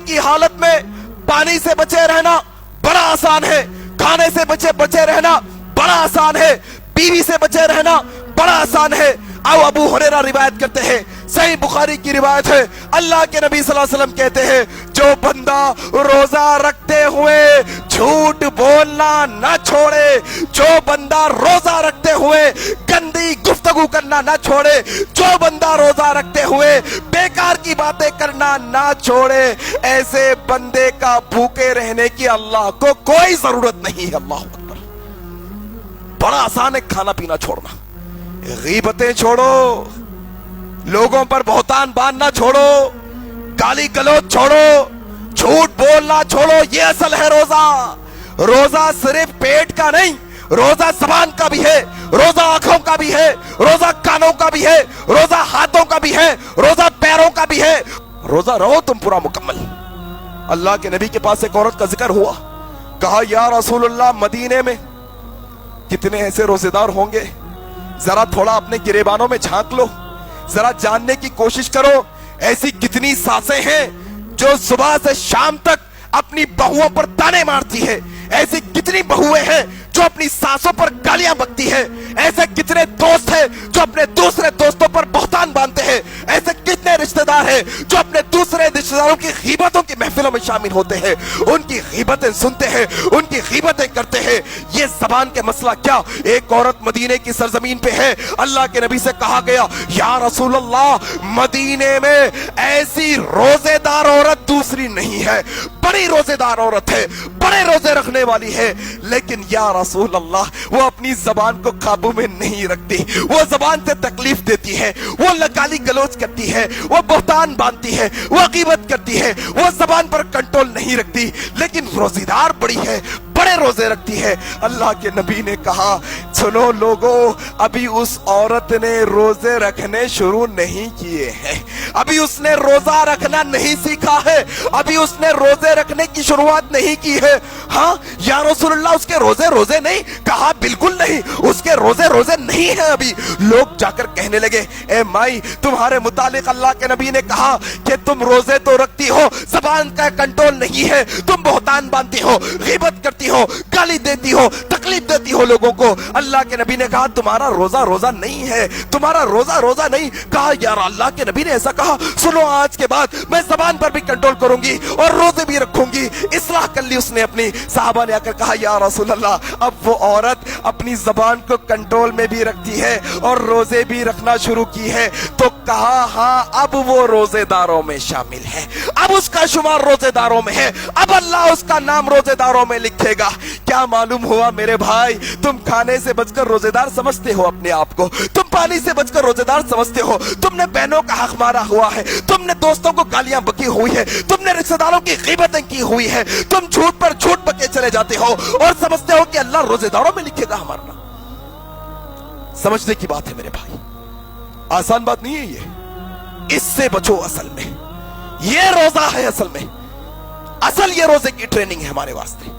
की हालत में पानी से बचे रहना बड़ा आसान है, खाने से बचे रहना बड़ा आसान है, बीवी से बचे रहना बड़ा आसान है। आओ अबू हुरैरा रिवायत करते हैं, सही बुखारी की रिवायत है, अल्लाह के नबी सल्लल्लाहु अलैहि वसल्लम कहते हैं जो बंदा रोजा रखते हुए झूठ बोलना ना छोड़े, जो बंदा रोजा रखते हुए गंदी गुफ्तगू करना ना छोड़े, जो बंदा रोजा रखते हुए बेकार की बातें करना ना छोड़े, ऐसे बंदे का भूखे रहने की अल्लाह को कोई जरूरत नहीं है। अल्लाह अकबर। बड़ा आसान है खाना पीना छोड़ना, गीबतें छोड़ो, लोगों पर बहुतान बांधना छोड़ो, गाली गलौज छोड़ो, झूठ बोलना छोड़ो। ये असल है रोजा। रोजा सिर्फ पेट का नहीं, रोजा जबान का भी है, रोजा आंखों का भी है, रोजा कानों का भी है, रोजा हाथों का भी है, रोजा पैरों का भी है। रोजा रहो तुम पूरा मुकम्मल। अल्लाह के नबी के पास एक औरत का जिक्र हुआ, कहा या रसूलुल्लाह मदीने में कितने ऐसे रोजेदार होंगे, जरा थोड़ा अपने गिरेबानों में झांक लो, जरा जानने की कोशिश करो ऐसी कितनी सासें हैं जो सुबह से शाम तक अपनी बहुओं पर ताने मारती है, ऐसी कितनी बहुएं हैं जो अपनी सासों पर गालियां बकती है, ऐसे कितने दोस्त हैं जो अपने दूसरे दोस्तों पर बहुतान बांधते हैं, ऐसे कितने रिश्तेदार हैं जो अपने दूसरे रिश्तेदारों की गीबतों की महफिलों में शामिल होते हैं, उनकी गीबतें सुनते हैं, उनकी गीबतें करते हैं। ये जबान के मसला क्या। एक औरत मदीने की सरजमीन पे है, अल्लाह के नबी से कहा गया या रसूल अल्लाह मदीने में ऐसी रोजेदार औरत दूसरी नहीं है, बड़ी रोजेदार औरत है, बड़े रोजे रखने वाली है, लेकिन या रसूल अल्लाह वो अपनी जबान को काबू में नहीं रखती, वो जबान से तकलीफ देती है, वो गाली गलौज करती है, वो बहुतान बांधती है, वो गीबत करती है, वो जबान पर कंट्रोल नहीं रखती, लेकिन रोजेदार बड़ी है, बड़े रोजे रखती है। अल्लाह के नबी ने कहा सुनो लोगों, अभी उस औरत ने रोजे रखने शुरू नहीं किए हैं, अभी उसने रोजा रखना नहीं सीखा है, अभी उसने रोजे रखने की शुरुआत नहीं की है। हाँ या रसूलुल्लाह उसके रोजे रोजे नहीं, कहा बिल्कुल नहीं, उसके रोजे रोजे नहीं है। अभी लोग जाकर कहने लगे ए माई तुम्हारे मुतालिक अल्लाह के नबी ने कहा कि तुम रोजे तो रखती हो, जबान का कंट्रोल नहीं है, तुम बहुतान बांधती हो, गीबत करती हो, गाली देती हो, तकलीफ देती हो लोगों को। अल्लाह के नबी ने कहा तुम्हारा रोजा रोजा नहीं है, तुम्हारा रोजा रोजा नहीं। कहा यार अल्लाह के नबी ने ऐसा कहा, सुनो आज के बाद मैं जबान पर भी कंट्रोल करूंगी और रोजे भी रखूंगी। इस्लाह कर ली उसने अपनी। साहबा ने आकर कहा या रसूल अल्लाह अब वो औरत अपनी जबान को कंट्रोल में भी रखती है और रोजे भी रखना शुरू की है। तो कहा हाँ अब वो रोजेदारों में शामिल है, अब उसका शुमार रोजेदारों में है, अब अल्लाह उसका नाम रोजेदारों में लिखेगा। क्या मालूम हुआ मेरे भाई, तुम खाने से बचकर रोजेदार समझते हो अपने आप को, तुम पानी से बचकर रोजेदार समझते हो, तुमने बहनों का हक मारा हुआ है, तुमने दोस्तों को गालियां बकी हुई है, तुमने रिश्तेदारों की गीबतें की हुई है, तुम झूठ पर झूठ बके चले जाते हो और समझते हो कि अल्लाह रोजेदारों में लिखेगा हमारा नाम। समझने की बात है मेरे भाई, आसान बात नहीं है ये। इससे बचो, असल में ये रोजा है, असल में असल ये रोजे की ट्रेनिंग है हमारे वास्ते।